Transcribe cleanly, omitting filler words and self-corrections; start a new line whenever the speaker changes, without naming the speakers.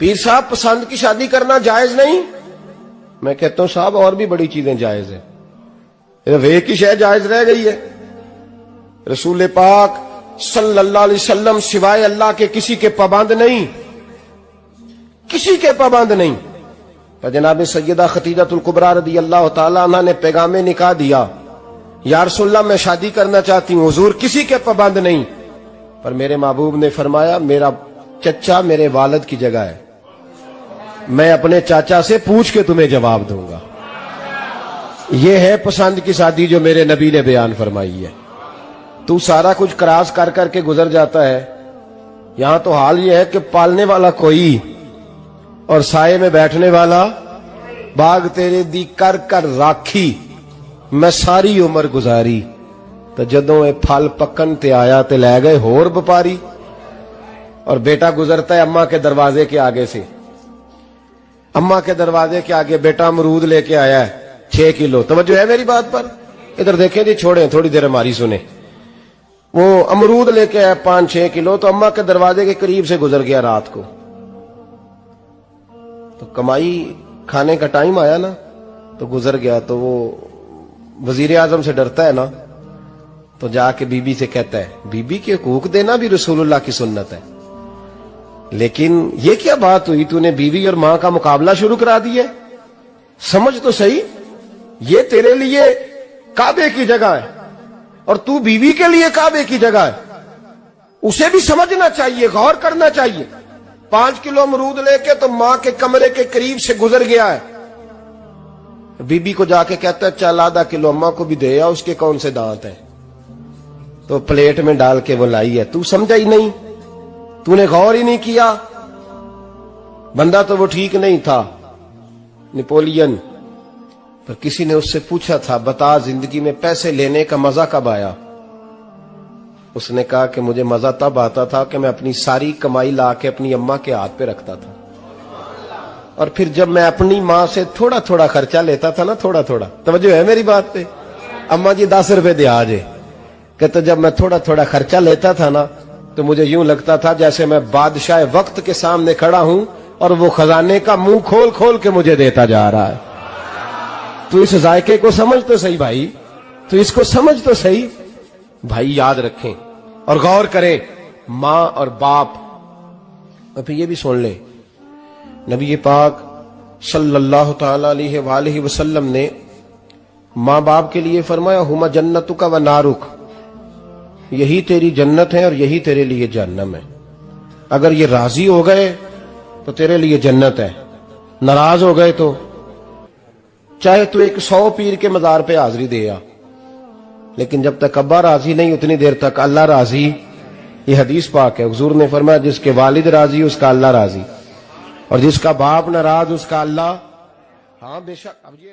پیر صاحب پسند کی شادی کرنا جائز نہیں؟ میں کہتا ہوں صاحب اور بھی بڑی چیزیں جائز ہیں، ایک ہی شے جائز رہ گئی ہے۔ رسول پاک صلی اللہ علیہ وسلم سوائے اللہ کے کسی کے پابند نہیں، کسی کے پابند نہیں۔ تو جناب سیدہ خدیجہ الکبریٰ رضی اللہ تعالی عنہ نے پیغام نکاح دیا، یا رسول اللہ میں شادی کرنا چاہتی ہوں، حضور کسی کے پابند نہیں، پر میرے محبوب نے فرمایا میرا چچا میرے والد کی جگہ ہے، میں اپنے چاچا سے پوچھ کے تمہیں جواب دوں گا۔ یہ ہے پسند کی شادی جو میرے نبی نے بیان فرمائی ہے۔ تو سارا کچھ کراس کر کر کے گزر جاتا ہے، یہاں تو حال یہ ہے کہ پالنے والا کوئی اور سائے میں بیٹھنے والا، باغ تیرے دی کر کر راکھی میں ساری عمر گزاری، تو جدوں اے پھل پکن تے آیا تے لے گئے ہور بپاری۔ اور بیٹا گزرتا ہے اماں کے دروازے کے آگے سے، اماں کے دروازے کے آگے بیٹا امرود لے کے آیا ہے 6 کلو۔ توجہ ہے میری بات پر؟ ادھر دیکھیں جی، چھوڑیں تھوڑی دیر ہماری سنیں۔ وہ امرود لے کے آیا 5-6 کلو، تو اماں کے دروازے کے قریب سے گزر گیا رات کو، تو کمائی کھانے کا ٹائم آیا نا، تو گزر گیا۔ تو وہ وزیر اعظم سے ڈرتا ہے نا، تو جا کے بی بی سے کہتا ہے بی بی کے حقوق دینا بھی رسول اللہ کی سنت ہے، لیکن یہ کیا بات ہوئی، تو نے بیوی اور ماں کا مقابلہ شروع کرا دیا؟ سمجھ تو صحیح، یہ تیرے لیے کعبے کی جگہ ہے اور تو بیوی کے لیے کعبے کی جگہ ہے، اسے بھی سمجھنا چاہیے، غور کرنا چاہیے۔ 5 کلو امرود لے کے تو ماں کے کمرے کے قریب سے گزر گیا ہے، بی بی کو جا کے کہتا ہے چل آدھا کلو اماں کو بھی دے آ، اس کے کون سے دانت ہیں، تو پلیٹ میں ڈال کے وہ لائی ہے۔ تو سمجھا ہی نہیں، تو نے غور ہی نہیں کیا۔ بندہ تو وہ ٹھیک نہیں تھا، نپولین، پر کسی نے اس سے پوچھا تھا بتا زندگی میں پیسے لینے کا مزہ کب آیا؟ اس نے کہا کہ مجھے مزہ تب آتا تھا کہ میں اپنی ساری کمائی لا کے اپنی اماں کے ہاتھ پہ رکھتا تھا، اور پھر جب میں اپنی ماں سے تھوڑا تھوڑا خرچہ لیتا تھا نا، تھوڑا تھوڑا، توجہ ہے میری بات پہ؟ اماں جی 10 روپے دے آجے، کہتا جب میں تھوڑا تھوڑا خرچہ لیتا تھا نا، تو مجھے یوں لگتا تھا جیسے میں بادشاہ وقت کے سامنے کھڑا ہوں اور وہ خزانے کا منہ کھول کھول کے مجھے دیتا جا رہا ہے۔ تو اس ذائقے کو سمجھ تو صحیح بھائی، تو اس کو سمجھ تو صحیح بھائی، یاد رکھیں اور غور کریں۔ ماں اور باپ، اور پھر یہ بھی سن لیں، نبی پاک صلی اللہ تعالی علیہ وآلہ وسلم نے ماں باپ کے لیے فرمایا ہما جنتک و نارک، یہی تیری جنت ہے اور یہی تیرے لیے جہنم ہے۔ اگر یہ راضی ہو گئے تو تیرے لیے جنت ہے، ناراض ہو گئے تو چاہے تو 100 پیر کے مزار پہ حاضری دے آ، لیکن جب تک ابا راضی نہیں اتنی دیر تک اللہ راضی۔ یہ حدیث پاک ہے، حضور نے فرمایا جس کے والد راضی اس کا اللہ راضی، اور جس کا باپ ناراض اس کا اللہ۔ ہاں بے شک، اب یہ